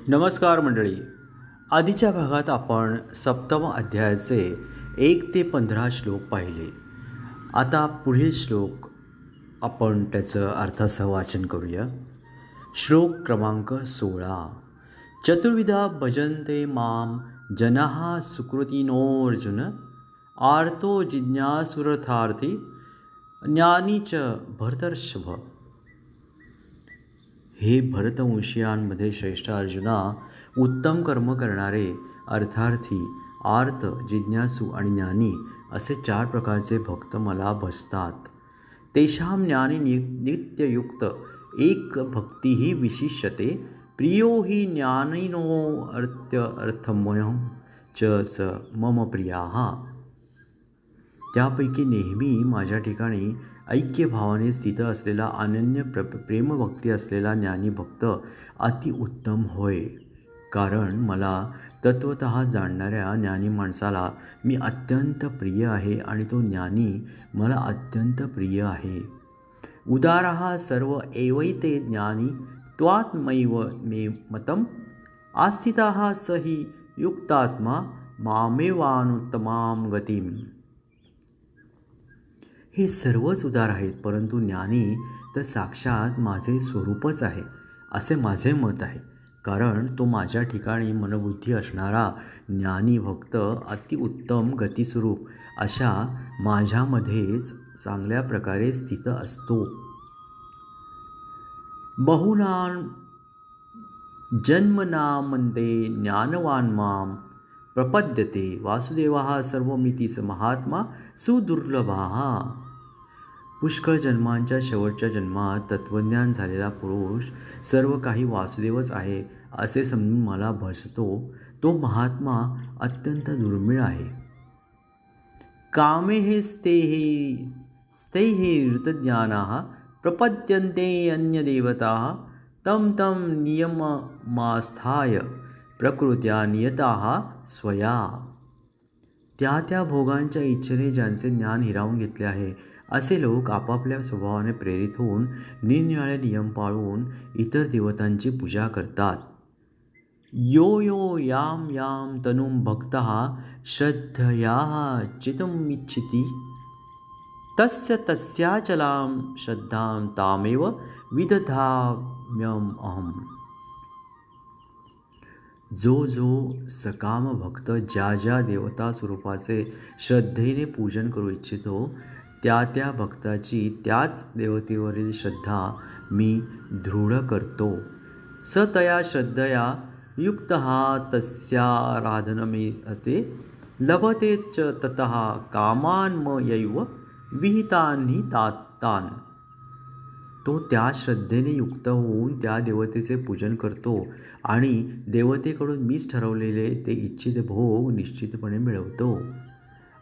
नमस्कार मंडळी. आधीच्या भागात आपण सप्तम अध्यायाचे 1 ते 15 श्लोक पाहिले. आता पुढील श्लोक आपण त्याचं अर्थासह वाचन करूया. श्लोक क्रमांक 16. चतुर्विधा भजन्ते मां जनाः सुकृतिनोऽर्जुन आर्तो जिज्ञासुरथार्थी ज्ञानी च भरतर्षभ. हे भरतवंशीयांमध्ये श्रेष्ठ अर्जुना, उत्तम कर्म करणारे, अर्थार्थी, आर्त, जिज्ञासू आणि ज्ञानी असे 4 प्रकारचे भक्त मला भजतात. तेषां ज्ञानी नित्ययुक्त एक भक्तिः विशिष्यते, प्रियो हि ज्ञानिनो अर्थमयः च स मम प्रियाः. त्यापैकी नेहमी माझ्या ठिकाणी ऐक्यभावाने स्थित असलेला अनन्य प्रेमभक्ती असलेला ज्ञानी भक्त अतिउत्तम होय. कारण मला तत्वतः जाणणाऱ्या ज्ञानी माणसाला मी अत्यंत प्रिय आहे आणि तो ज्ञानी मला अत्यंत प्रिय आहे. उदारः सर्व एवैते ज्ञानी त्वात्मैव मे मतम् आस्थितः स हि युक्तात्मा मामेवानुत्तमां गतिम्. हे सर्वच उदार आहेत, परंतु ज्ञानी तर साक्षात माझे स्वरूपच आहे असे माझे मत आहे. कारण तो माझ्या ठिकाणी मनबुद्धी असणारा ज्ञानी भक्त अतिउत्तम गतिस्वरूप अशा माझ्यामध्येच चांगल्या प्रकारे स्थित असतो. बहुनां जन्मनामन्ते ज्ञानवान् मां प्रपद्यते वासुदेवः सर्वमिति स महात्मा सुदुर्लभः. पुष्कळ जन्मांच्या शेवटच्या जन्मात तत्वज्ञान झालेला पुरुष सर्व काही वासुदेवच आहे असे समजून मला भजतो, तो महात्मा अत्यंत दुर्मिळ आहे. कामेः स्थैः ऋतज्ञानाः प्रपद्यन्ते अन्यदेवताः तं तं नियममास्थाय प्रकृत्या नियताः स्वया. त्या भोगांच्या इच्छेने ज्यांचे ज्ञान हिरावून घेतले आहे असे लोक आपापल्या स्वभावाने प्रेरित होऊन निरनिराळे नियम पाळून इतर देवतांची पूजा करतात. यो यो यां यां तनुं भक्तः श्रद्धया चित्तमिच्छति तस्य तस्याचलां श्रद्धां तामेव विदधाम्यहम्. जो सकाम भक्त ज्या देवता स्वरूपाचे श्रद्धेने पूजन करू इच्छितो त्या भक्ताची त्याच देवतेवरील श्रद्धा मी दृढ करतो. स तया श्रद्धया युक्तः तस्याराधनमेते लभते च ततः कामान्मयैव विहितानि तान्. तो त्या श्रद्धेने युक्त होऊन त्या देवतेचे पूजन करतो आणि देवतेकडून मीच ठरवलेले ते इच्छित भोग निश्चितपणे मिळवतो.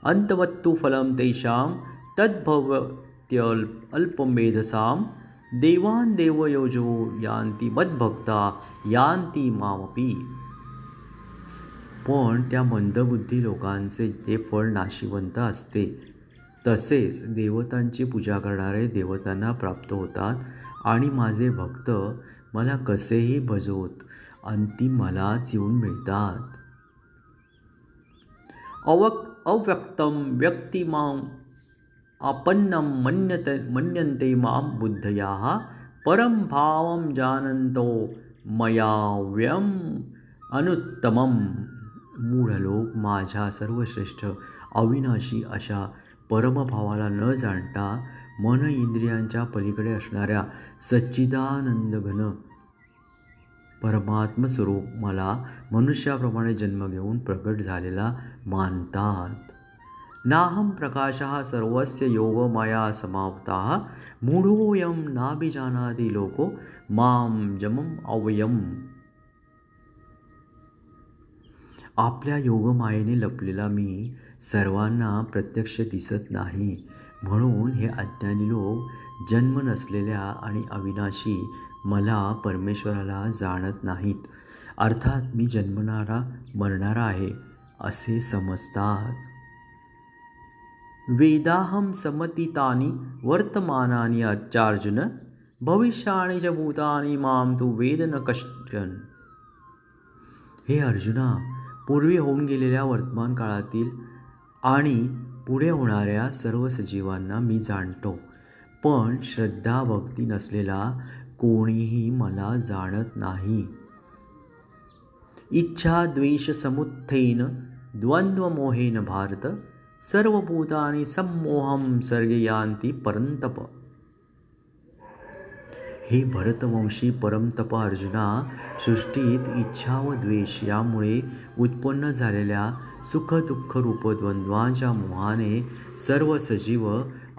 अंतवत्तु फलं तेषां तद्भवत्यल्पमेधसां देवान् देवयोजो यान्ति मद्भक्ता यान्ति मामपि. पण त्या मंदबुद्धी लोकांचे ते फळ नाशिवंत असते. तसेच देवतांची पूजा करणारे देवतांना प्राप्त होतात आणि माझे भक्त मला कसेही भजवत अंतिम मलाच येऊन मिळतात. अव्यक्तं व्यक्तिमां आपन्नं मन्यन्ते मां बुद्धयाः परं भावं जानन्तो मयाव्ययम् अनुत्तमम्. मूढ लोक माझ्या सर्वश्रेष्ठ अविनाशी अशा परमभावाला न जाणता मन इंद्रियांच्या पलीकडे असणाऱ्या सच्चिदानंदघन परमात्मस्वरूप मला मनुष्याप्रमाणे जन्म घेऊन प्रकट झालेला मानतात. नाहं प्रकाशः सर्वस्य योगमाया समावृतः मूढोऽयं नाभिजानाति लोको मां जमम् अव्ययम्. आपल्या योगमायेने लपलेला मी सर्वांना प्रत्यक्ष दिसत नाही, म्हणून हे अज्ञानी लोक जन्म नसलेल्या आणि अविनाशी मला परमेश्वराला जाणत नाहीत. अर्थात मी जन्मणारा मरणारा आहे असे समजतात. वेदाहं समतीतानि वर्तमानानि अर्चार्जुन भविष्याणि च भूतानि मां तु वेद न कश्चन. हे अर्जुना, पूर्वी होऊन गेलेल्या वर्तमान काळातील आणि पुढे होणाऱ्या सर्व सजीवांना मी जाणतो, पण श्रद्धा भक्ती नसलेला कोणीही मला जाणत नाही. इच्छा द्वेष समुत्थेन द्वंद्वमोहेन भारत, सर्वभूतानि सम्मोहं सर्गे यान्ति परंतप. हे भरतवंशी परमतप अर्जुना, सृष्टीत इच्छा व द्वेष यामुळे उत्पन्न झालेल्या सुख दुःख रूप द्वंद्वांच्या मोहाने सर्व सजीव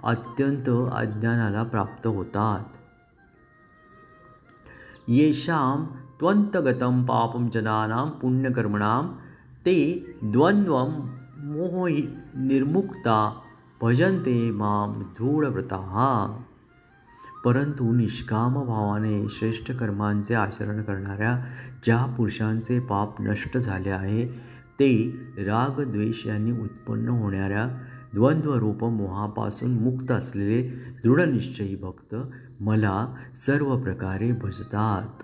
अत्यंत अज्ञानाला प्राप्त होतात. येषां त्वन्तगतं पापं जनानां पुण्यकर्मणां ते द्वंद्वं मोहि निर्मुक्ता भजन्ते मां दृढव्रताः. परंतु निष्काम भावाने श्रेष्ठ कर्मांचे आचरण करणाऱ्या ज्या पुरुषांचे पाप नष्ट झाले आहे, ते राग द्वेष यांनी उत्पन्न होणाऱ्या द्वंद्वरूप मोहापासून मुक्त असलेले दृढनिश्चयी भक्त मला सर्व प्रकारे भजतात.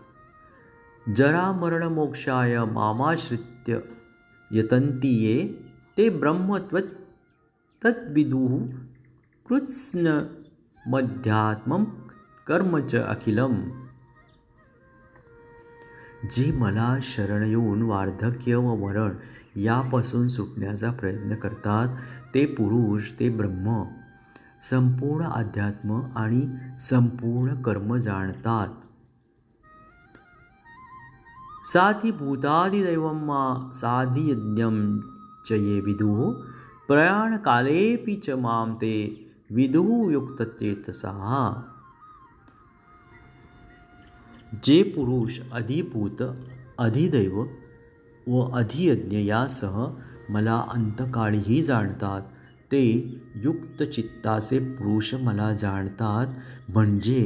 जरामरण मोक्षाय मामाश्रित्य यतन्ति ये, ते ब्रह्म तद्विदुः कृत्स्न मध्यात्मं कर्म च अखिलम. जे मला शरण येऊन वार्धक्य व मरण यापासून सुटण्याचा प्रयत्न करतात, ते पुरुष, ते ब्रह्म, संपूर्ण अध्यात्म आणि संपूर्ण कर्म जाणतात. साधी भूतादिदैवं मा साधियज्ञं च ये विदुः, प्रयाणकालेऽपि च मां ते विदुः युक्तचेतसाः. जे पुरुष अधिभूत, अधिदैव व अधियज्ञ यासह मला अंतकाळीही जाणतात, ते युक्त चित्ताचे पुरुष मला जाणतात, म्हणजे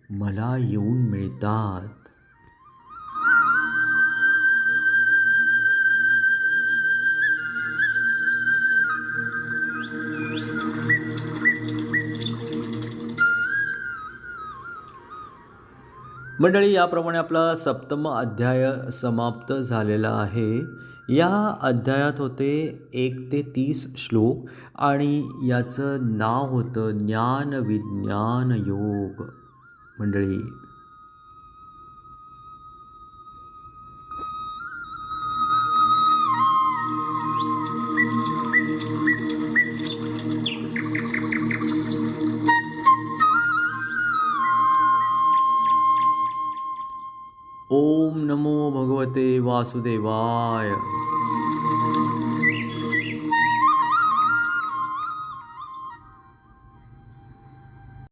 मला येऊन मिळतात. मंडळी, याप्रमाणे आपला 7वा अध्याय समाप्त झालेला आहे. या अध्यायात होते 1 ते 30 श्लोक आणि याचं नाव होतं ज्ञान विज्ञान योग. मंडळी, ओम नमो भगवते वासुदेवाय.